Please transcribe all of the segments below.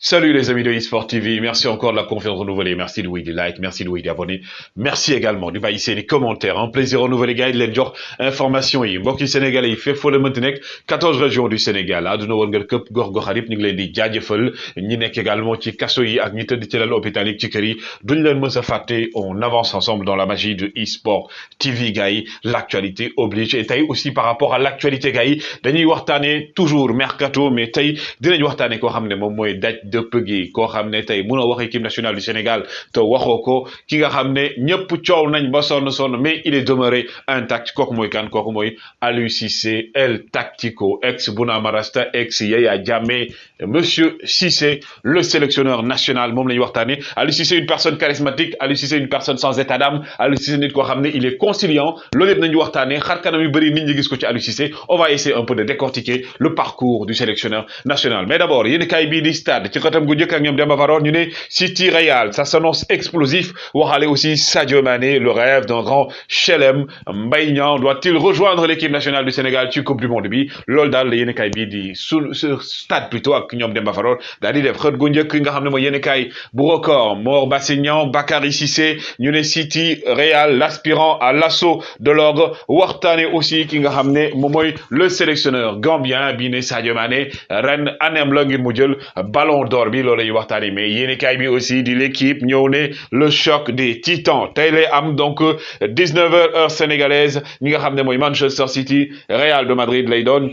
Salut les amis de eSport TV, merci encore de la confiance renouvelée, merci de des likes, merci de des abonnés, merci également de bàyyi seeni commentaires, un plaisir renouvelé gars yi di leen jox information yi mbokki sénégalais yi fépp foo leen mënti nekk 14 régions du Sénégal àdduna woon nga këpp gox-goxaan yëpp ñu ngi leen di jaajëfal ñi nekk également ci kaso yi ak ñi tëdd ci lal hôpital yi ci kër yi duñ leen mës a fàtte, on avance ensemble dans la magie de eSport TV gars yi l'actualité oblige et tey aussi par rapport à l'actualité gars yi dañuy waxtaane toujours mercato mais tey dinañ waxtaane koo xam ne moom mooy daj dëpp gi koo xam ne tey mënoo wax équipe nationale du Sénégal te waxoo ko ki nga xam ne ñëpp coow nañ ba sonn mais il est demeuré intact kooku mooy kan kooku mooy Aliou Cissé El Tactico ex Bouna Marasta ex Yaya Jammeh monsieur Cissé le sélectionneur national moom la ñu waxtaanee Aliou Cissé une personne charismatique Aliou Cissé une personne sans état d'âme Aliou Cissé nit koo xam ne il est conciliant loolu yëpp nañu waxtaanee xar kanam yu bëri nit ñi gis ko ci Aliou Cissé on va essayer un peu de décortiquer le parcours du sélectionneur national mais d'abord yéen kay bii di stade ci xëtam gu njëkk ak ñoom Demba Varor ñu ne City Real ça s'annonce explosif waxaale aussi Sadio Mané le rêve d'un grand chelem Mbaye Niang doit-il rejoindre l'équipe nationale du Sénégal ci coupe du monde bi loolu daal la yéen kay bii di stade plutôt ak ñoom Demba Varor daal di def xët gu njëkk nga xam ne mooy yéen kay bu record Mor Bassignan Bakary Cissé ñu ne City Real l'aspirant à l'assaut de l'ordre waxtaane aussi ki nga xam ne moom mooy le sélectionneur gambien bi ne Sadio Mané ren anem la ngir mu jël ballon d'or bi loolu la ñuy waxtaane mais yéenekaay bi aussi di l'équipe ñëw ne le choc des titans tey lay am donc 19h heure sénégalaise ñi nga xam ne mooy Manchester City Real de Madrid lay doon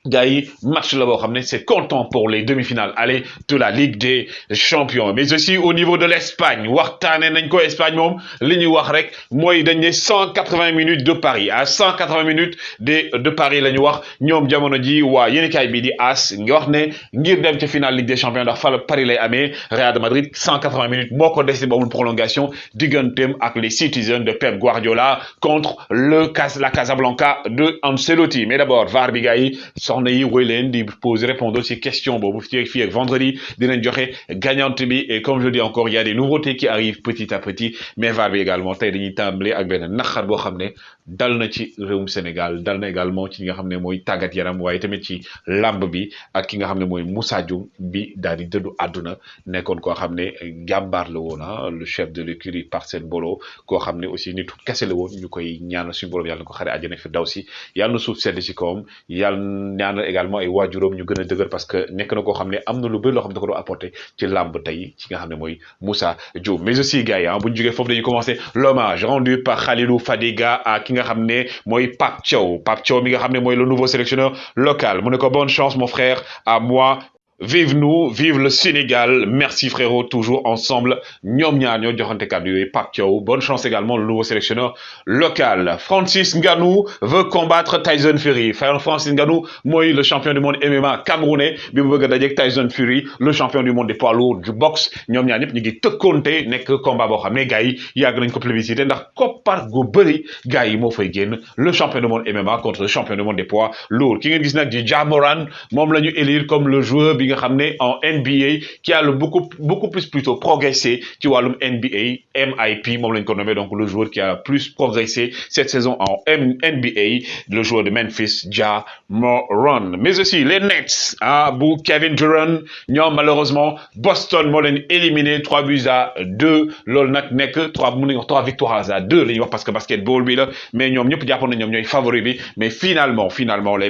gars yi match la boo xam ne c'est comptant pour les demi-finales aller de la Ligue des Champions mais aussi au niveau de l'Espagne waxtaane nañ ko Espagne moom li ñuy wax rek mooy dañ ne 180 minutes de Paris à 180 minutes de Paris la ñu wax ñoom jamono ji waa yéenekaay bi di AS nga wax ne ngir dem ci finale Ligue des Champions ndax fa la Paris lay amee Real de Madrid 180 minutes moo ko dese ba amul prolongation digganteem ak les Citizens de Pep Guardiola contre la Casablanca de Ancelotti mais d'abord VAR bi gars yi soxna yi woy leen di poser répondre ci question boobu fii ak vendredi dinañ joxe gagnante bi et comme je dis encore il y a des nouveautés qui arrivent petit à petit mais VAR bi également tey dañuy tàmbale ak benn naqar boo xam ne dal na ci réewum Sénégal dal na également ci nga xam ne mooy tàggat yaram waaye tamit ci lamb bi ak ki nga xam ne mooy Moussa Dioum bi daal di dëddu àdduna nekkoon koo xam ne jàmbaar la woon le chef de l'écurie Parcelles Mbolo koo xam ne aussi nitu kese la woon ñu koy ñaanal suñu borom yàlla na ko xare àjjana fi daw si yàlla na suuf sedd ci kawam yàlla ñaanal également ay waajuram ñu gën a dëgër parce que nekk na koo xam ne am na lu bëri loo xam ne da ko doon apporter ci lamb tey ci nga xam ne mooy Moussa Dioum mais aussi gars yi bu ñu jógee foofu dañuy commencer l'hommage rendu par Khalilou Fadiga à ki nga xam ne mooy Pape Thiaw mi nga xam ne mooy le nouveau sélectionneur local mu ne ko bonne chance mon frère à moi vive nous vive le Sénégal merci frérot toujours ensemble ñoom ñaar ñoo joxante kàddu yooyu Pape Thiaw bonne chance également le nouveau sélectionneur local Francis Ngannou veut combattre Tyson Fury Francis Ngannou mooy le champion du monde MMA camerounais bi mu bëgg a dajeek Tyson Fury le champion du monde des poids lourds du boxe ñoom ñaar ñëpp ñu ngi tëkkoonte nekk combat boo xam ne gars yi yàgg nañ ko plébiscité ndax koppar gu bëri gars yi moo fay génn le champion du monde MMA contre le champion du monde des poids lourds ki ngeen gis nag di Ja Morant moom la ñu élire comme le joueur bi nga xam ne en NBA qui a le beaucoup plus plutôt progressé ci wàllum NBA MIP moom lañ ko nommé donc le joueur qui a plus progressé cette saison en NBA le joueur de Memphis Ja Morant mais aussi les Nets bu Kevin Durant ñoom malheureusement Boston moo leen éliminé 3-2 loolu nag nekk 3 victoires à 2 la ñuy wax parce que basketball bi la mais ñoom ñëpp jàppoon na ñoom ñooy favori bi mais finalement les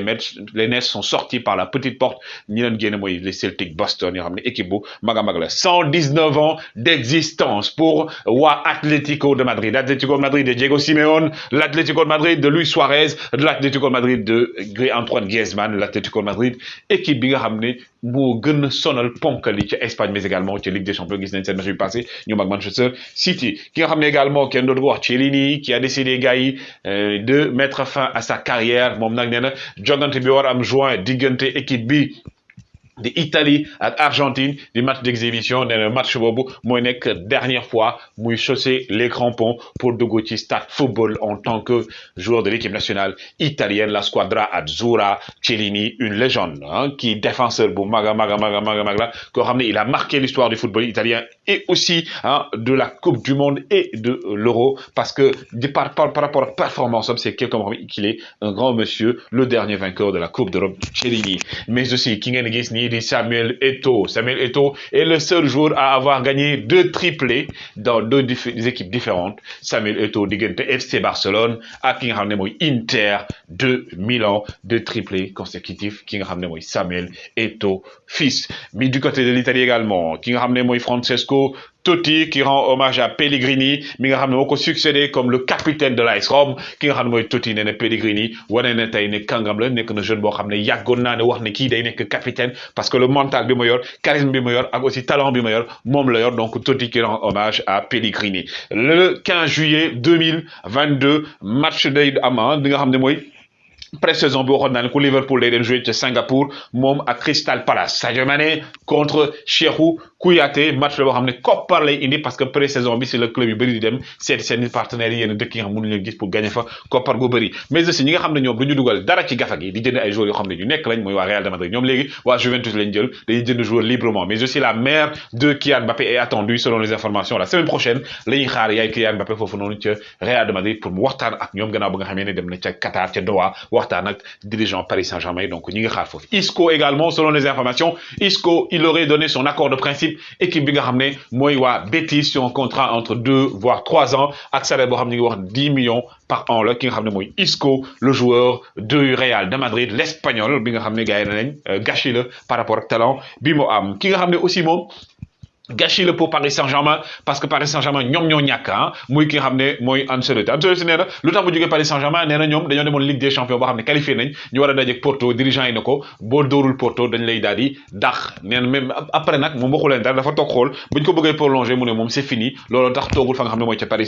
Nets sont sortis par la petite porte ñi leen génne mooy les Celtics Boston yoo xam ne équipe bu mag a mag la 119 ans d'existence pour waa Atlético de Madrid de Diego Simeone l'Atlético de Madrid de Luis Suarez l'Atlético de Madrid de Antoine Griezmann l'Atlético de Madrid équipe bi nga xam ne moo gën a sonal ponkali ci Espagne mais également ci Ligue des Champions gis nañ seen match bi passé ñoom ak Manchester City ki nga xam ne également kenn dootu ko wax Chiellini qui a décidé gars yi de mettre fin à sa carrière moom nag nee na jogante bi war am juin diggante équipe bi di Italie ak Argentine di match d'exhibition nee na match boobu mooy nekk dernière fois muy chausser les crampons pour dugg ci stade football en tant que joueur de l'équipe nationale italienne la squadra azzurra Chiellini une légende qui défenseur bu mag la koo xam ne il a marqué l'histoire du football italien et aussi de la Coupe du Monde et de l'Euro parce que par rapport à performance c'est quelqu'un qu'il est un grand monsieur le dernier vainqueur de la Coupe d'Europe Chiellini mais aussi ki ngeen gis ni ñii di Samuel Eto'o. Samuel Eto'o est le seul joueur à avoir gagné 2 triplés dans 2 équipes différentes. Samuel Eto'o diggante FC Barcelone ak ki nga xam ne mooy Inter de Milan, 2 triplés consécutifs ki nga xam ne mooy Samuel Eto'o fils. Mais du côté de l'Italie également ki nga xam ne mooy Francesco Totti qui rend hommage à Pellegrini mi nga xam ne moo ko succédé comme le capitaine de l'AS Rome ki nga xam ne mooy Totti nee na Pellegrini wane na tey ne kàngam la nekk na jeune boo xam ne yàggoon naa ne wax ne kii day nekk capitaine parce que le mental bi ma yor charisme bi ma yor ak aussi talent bi ma yor moom la yor donc Totti qui rend hommage à Pellegrini. Le 15 juillet 2022 match day am li nga xam ne mooy pré-saison bi waxoon naa ne ku Liverpool day dem jouer ca Singapour moom ak Crystal Palace. Sadio Mané contre Cheikhou Kouyaté match la boo xam ne koppar lay indi parce que pré-saison bi si le club yu bëri di dem seeti seen partenaires yi yenn dëkk yi nga xam mënuñu leen gis pour gagner fa koppar gu bëri mais aussi ñi nga xam ne ñoom du ñu dugal dara ci gafa gi di jënd ay joueurs yoo xam ne ñu nekk lañ mooy waa Real de Madrid ñoom léegi waa Juventus lañ jël dañuy jënd joueurs librement mais aussi la mère de Kylian Mbappé est attendue selon les informations la semaine prochaine la ñuy xaar yaay Kylian Mbappé foofu noonu ca Real de Madrid pour mu waxtaan ak ñoom gannaaw ba nga xamee ne dem na ca Qatar ca Doha waxtaan ak dirigeant Paris Saint-Germain donc ñi nga xaar foofu. Isco également selon les informations Isco il aurait donné son accord de principe équipe bi nga xam ne mooy waa Betis sur un contrat entre 2 voire 3 ans ak salaire boo xam ne ngi wax 10 millions par an la ki nga xam ne mooy Isco le joueur du Real de Madrid l'espagnol bi nga xam ne gars yi nañ gâchis la par rapport ak talent bi mu am ki nga xam ne aussi moom gâchis le pour Paris Saint-Germain parce que Paris Saint-Germain ñoom ñoo ñàkk muy ki nga xam ne mooy Ancelotti nee na lu tax mu jógee Paris Saint-Germain nee na ñoom dañoo demoon Ligue des Champions boo xam ne qualifié nañ ñu war a dajeek Porto dirigeant yi ne ko boo dóorul Porto dañ lay daal di dàq nee na même après nag moom waxu leen dara dafa toog xool buñ ko bëggee prolonger mu ne moom c'est fini loolu tax toogul fa nga xam ne mooy ca Paris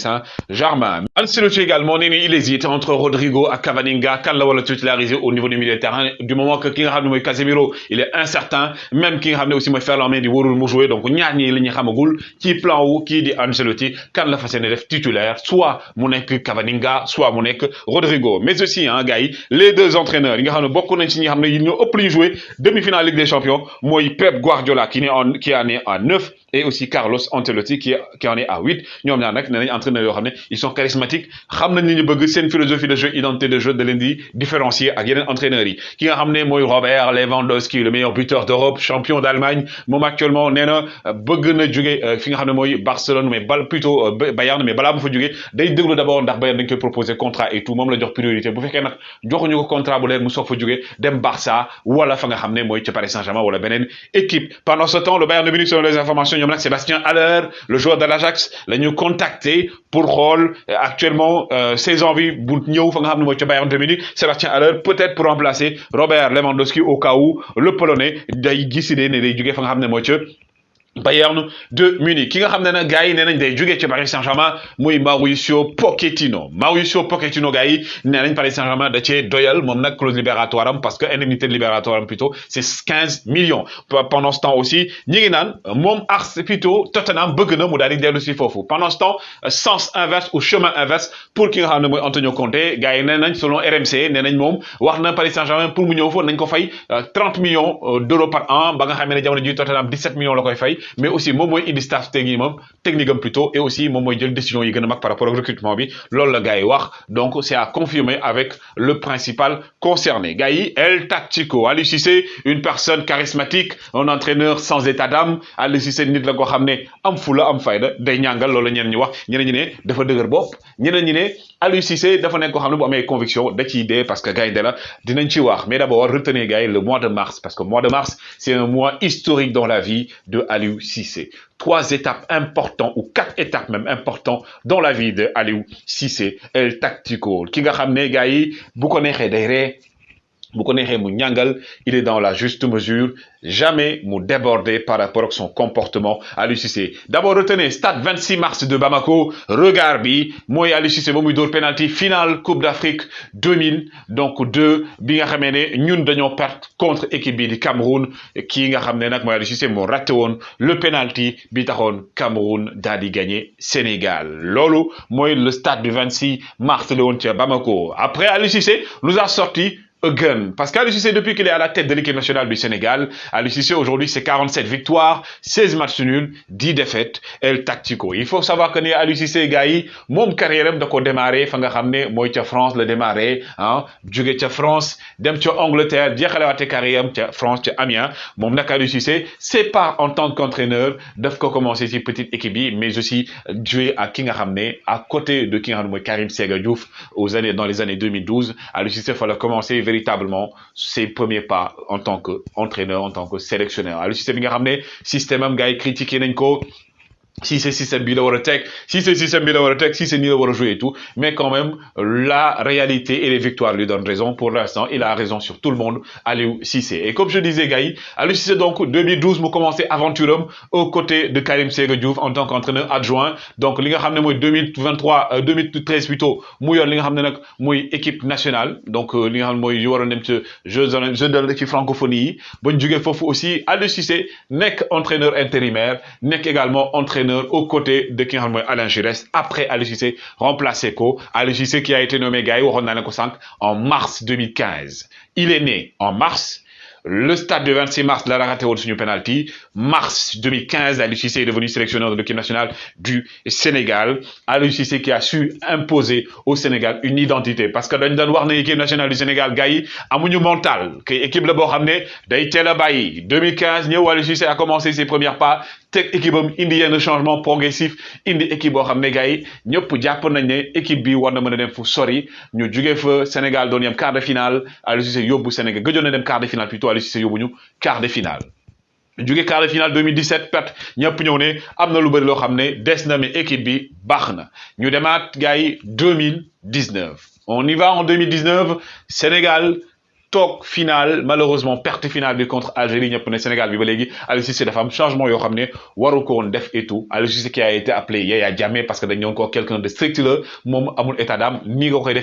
Saint-Germain. Ancelotti également nee na il hésite entre Rodrigo ak Camavinga kan la wala titulariser au niveau du milieu de terrain du moment que ki nga xam ne mooy Casemiro il est incertain même ki nga xam ne aussi mooy Ferland Mendy warul mu jouer donc ñaar ñi li ñu xamagul ci plan wu kii di Ancelotti kan la fas yéene def titulaire soit mu nekk Camavinga soit mu nekk Rodrigo mais aussi gars yi les 2 entraîneurs yi nga xam ne bokk nañ ci ñi nga xam ne ñoo ëpp lu ñu joué demi-finale Ligue des Champions mooy Pep Guardiola qui en est à 9 et aussi Carlos Ancelotti qui en est à 8 ñoom ñaar nag nee nañ entraîneurs yoo xam ne ils sont charismatiques xam nañ li ñu bëgg seen philosophie de jeu identité de jeu da leen di différencier ak yeneen entraîneurs yi ki nga xam ne mooy Robert Lewandowski le meilleur buteur d'Europe champion d'Allemagne moom actuellement nee na bëgg na jóge fi nga xam ne mooy Barcelone mais plutôt Bayern mais balaa mu fa jóge day déglu d'abord ndax Bayern dañ koy proposer contrat et tout moom la jox priorité bu fekkee nag joxuñu ko contrat bu leer mu soog fa jóge dem Barça wala fa nga xam ne mooy ca Paris Saint-Germain wala beneen équipe. Pendant ce temps le Bayern de Munich selon les informations ñoom nag Sébastien Haller le joueur de l'Ajax la ñu contacté pour xool actuellement ses envies bu ñëw fa nga xam ne mooy ca Bayern de Munich Sébastien Haller peut-être pour remplacer Robert Lewandowski au cas où le Polonais day décidé ne day jóge fa nga xam ne mooy ca Bayern de Munich ki nga xam ne nag gars yi nee nañ day jógee ci Paris Saint-Germain muy Mauricio Pochettino gars yi nee nañ Paris Saint-Germain da cee doyal moom nag clause libératoire am parce que indemnité libératoire am plutôt c'est 15 millions pendant ce temps aussi ñi ngi naan moom plutôt Tottenham bëgg na mu daal di dellu si foofu pendant ce temps sens inverse ou chemin inverse pour ki nga xam ne mooy Antonio Conte gars yi nee nañ selon RMC nee nañ moom wax na Paris Saint-Germain pour mu ñëw foofu nañ ko fay 30 millions d'euros par an ba nga xam ne jamono ji Tottenham 17 millions la koy fay mais aussi moom mooy indi staff technique am plutôt et aussi moom mooy jël décision yi gën a mag par rapport au recrutement bi loolu la gars yi wax donc c'est à confirmer avec le principal concerné gars yi El Tactico Aliou Cissé une personne charismatique un entraîneur sans état d'âme Aliou Cissé nit la koo xam ne am fula am fayda day ñàngal loolu la ñeneen ñi wax ñeneen ñi ne dafa dëgër bopp ñeneen ñi ne Aliou Cissé dafa nekk koo xam ne bu amee conviction da ciy dee parce que gaynde la dinañ ci wax mais d'abord retenez gars yi le mois de mars parce que mois de mars c'est un mois historique dans la vie de Aliou Cissé 3 étapes importantes ou 4 étapes même importantes dans la vie de Aliou Cissé El Tactico ki nga xam ne gars yi bu ko neexee day ree bu ko neexee mu ñàngal il est dans la juste mesure jamais mu déborder par rapport ak son comportement Aliou Cissé d'abord retenez stade 26 mars de Bamako regard bi mooy Aliou Cissé ba muy dóor penalty finale Coupe d'Afrique 2000 donc 2 bi nga xamee ne ñun dañoo perdre contre équipe bi di Cameroun kii nga xam ne nag mooy Aliou Cissé moo raté woon le penalty bi taxoon Cameroun daal di gagner Sénégal loolu mooy le stade du 26 mars la woon ca Bamako après Aliou Cissé nous a sorti again. Parce qu'Aliou Cissé, depuis qu'il est à la tête de l'équipe nationale du Sénégal, Aliou Cissé aujourd'hui c'est 47 victoires, 16 matchs nuls, 10 défaites, El Tactico. Il faut savoir que Aliou Cissé gars yi moom carrière am da ko démarré fa nga xam ne mooy ca France la démarré ah jóge ca France dem ca Angleterre jeexalewaate carrière am ca France ca Amiens moom nag Aliou Cissé c'est pas en tant qu'entraîneur daf ko commencé ci petite équipe yi mais aussi jouer à ki nga xam ne à côté de ki nga xam ne mooy Karim Séga Diouf dans les années 2012 Aliou Cissé fa la commencer véritablement ses premiers pas en tant qu'entraîneur en tant que sélectionneur Aliou Cissé bi nga xam ne système am gars yi critiqué nañ ko si c'est système bi la war a teg si c'est système bi la war a teg si c'est nii la war a jouer et tout mais quand même la réalité et les victoires lui donnent raison pour l'instant il a raison sur tout le monde Aliou Cissé et comme je disais gars yi Aliou Cissé donc 2012 mu commencé aventure am aux côtés de Karim Séga Diouf en tant qu'entraîneur adjoint donc li nga xam ne mooy 2013 plutôt mu yor li nga xam ne nag mooy équipe nationale donc li nga xam ne mooy yu waroon dem ci jeux de ci francophonie yi bañ jógee foofu aussi Aliou Cissé nekk entraîneur intérimaire nekk également entraîneur aux côtés de ki nga xam ne mooy Alain Giresse après Aliou Cissé remplacé ko Aliou Cissé qui a été nommé gars yi waxoon naa ne ko sànq en mars 2015 il est né en mars le stade de 26 mars la raté woon suñu penalty mars 2015 Aliou Cissé est devenu sélectionneur de l'équipe nationale du Sénégal Aliou Cissé qui a su imposer au Sénégal une identité parce que dañ doon wax ne équipe nationale du Sénégal gars yi amuñu mental que équipe la boo xam ne day teel a bàyyi 2015 ñëw Aliou Cissé a commencé ses premiers pas teg équipe am indi yenn changement progressif indi équipe boo xam ne gars yi ñëpp jàpp nañ ne équipe bi war na mën a dem fu sori ñu jugee fa Sénégal doon yem quart de finale Aliou Cissé yóbbu Sénégal gëjoon na dem quart de finale plutôt Aliou Cissé yóbbu ñu quart de finale jóge quart de finale 2017 perte ñëpp ñëw ne am na lu bëri loo xam ne des na mais équipe bi baax na ñu demaat gars yi 2019 on y va en 2019 Sénégal toog finale malheureusement perte finale bi contre Algérie ñëpp ne Sénégal bi ba léegi Aliou Cissé dafa am changement yoo xam ne waru ko woon def et tout Aliou Cissé qui a été appelé Yaya Jammeh parce que dañ ñoon ko quelqu'un de strict la moom amul état d'âme nii nga koy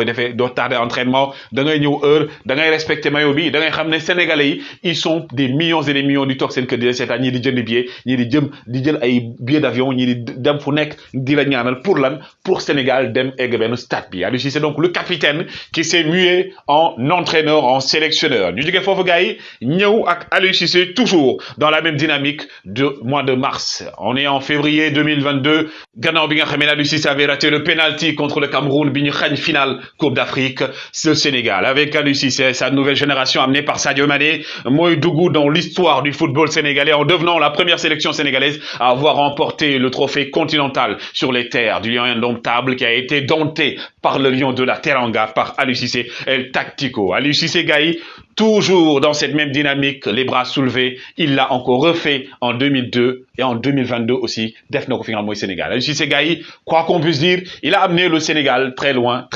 defee doo tardé entraînement da ngay ñëw heure da ngay respecté maillot bi da ngay xam ne sénégalais yi ils sont des millions et des millions di toog seen kër di seetaan ñii di jënd billet ñii di jël ay billets d'avion ñii di dem fu nekk di la ñaanal pour lan pour Sénégal dem egg benn stade bi Aliou Cissé donc le capitaine qui s'est mué en entraîneur en sélectionneur ñu jógee foofu gars yi ñëw ak Aliou Cissé toujours dans la même dynamique de mois de mars on est en février 2022 gannaaw bi nga xam ne Aliou Cissé avait raté le penalty contre le Cameroun bi ñu xañ finale Coupe d'Afrique le Sénégal avec Aliou Cissé sa nouvelle génération amenée par Sadio Mané mooy dugg dans l'histoire du football sénégalais en devenant la première sélection sénégalaise à avoir remporté le trophée continental sur les terres du lion indomptable qui a été dompté par le lion de la Teranga par Aliou Cissé El Tactico Aliou Cissé gars yi toujours dans cette même dynamique les bras soulevés il l'a encore refait en 2002 et en 2022 aussi def na ko fi nga xam mooy Sénégal Aliou Cissé gars yi quoi qu'on puisse dire il a amené le Sénégal très loin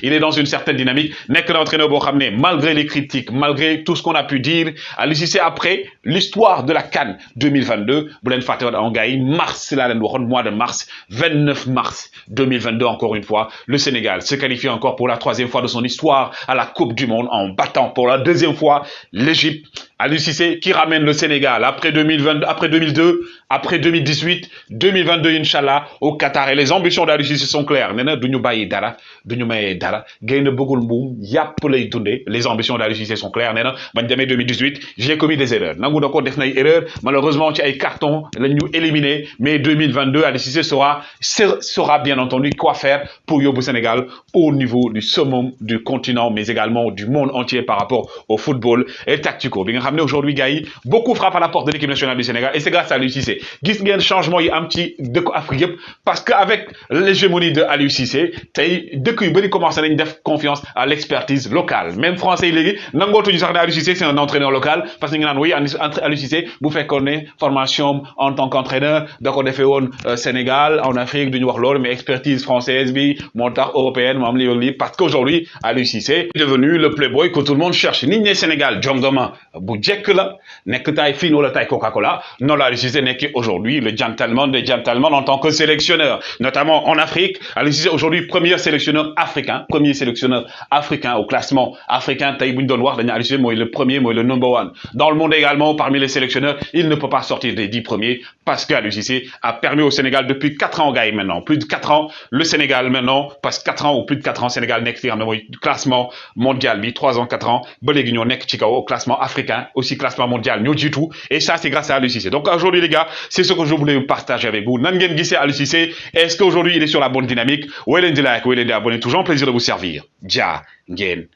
il est dans une certaine dynamique nekk na entraîneur boo xam ne malgré les critiques malgré tout ce qu'on a pu dire Aliou Cissé après l'histoire de la CAN 2022 bu leen fàtte woon gars yi mars laa leen waxoon mois de mars 29 mars 2022 encore une fois le Sénégal se qualifie encore pour la troisième fois de son histoire à la Coupe du Monde en battant pour la deuxième fois l'Égypte Aliou Cissé qui ramène le Sénégal après 2022 après 2002 après 2018 2022 inchallah au Qatar et les ambitions d'Aliou Cissé sont claires nee na du ñu bàyyi dara du ñu mayee dara gaynde bëggul mbuum yàpp lay dundee les ambitions d'Aliou Cissé sont claires nee na bañ demee 2018 j'ai commis des erreurs nangu na ko def nay erreurs malheureusement ci ay cartons lañ ñu éliminé mais 2022 Aliou Cissé saura bien entendu quoi faire pour yóbbu Sénégal au niveau du summum du continent mais également du monde entier par rapport au football et tactico bi nga xam ne aujourd'hui gars yi beaucoup frappent à la porte de l'équipe nationale du Sénégal et c'est grâce à Aliou Cissé gis ngeen changement yi am ci dëkku Afrique yëpp parce que avec l'hégémonie de Aliou Cissé tey dëkk yu bëri commencé nañ def confiance à l'expertise locale même français yi léegi nangootuñu sax ne Aliou Cissé c'est un entraîneur local parce que ñu ngi naan oui Aliou Cissé bu fekkoon ne formation en tant qu'entraîneur da ko defee woon Sénégal en Afrique duñu wax loolu mais expertise française bi moo tax européenne moo am li parce qu'aujourd'hui Aliou Cissé est devenu le playboy que tout le monde cherche nit ñi Sénégal jongama bu bu jekk la nekk taille fine wala taille Coca-Cola non la Aliou Cissé nekk aujourd'hui le gentleman des gentlemen en tant que sélectionneur notamment en Afrique Aliou Cissé aujourd'hui premier sélectionneur africain au classement africain tey bu ñu doon wax dañu Aliou Cissé mooy le premier mooy le number one dans le monde également parmi les sélectionneurs il ne peut pas sortir des 10 premiers parce que Aliou Cissé a permis au Sénégal depuis 4 ans gars yi maintenant plus de 4 ans le Sénégal maintenant parce que 4 ans ou plus de 4 ans Sénégal nekk fi nga xam ne mooy classement mondial bi 3 ans 4 ans ba léegi ñoo nekk ci kaw au classement africain aussi classement mondial ñoo jiitu et ça c'est grâce à Aliou Cissé donc aujourd'hui les gars c'est ce que je voulais partager avec vous nan ngeen gisee Aliou Cissé est-ce qu'aujourd'hui il est sur la bonne dynamique woy leen di like woy leen di abonner toujours un plaisir de vous servir jaa ngeen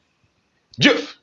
jëf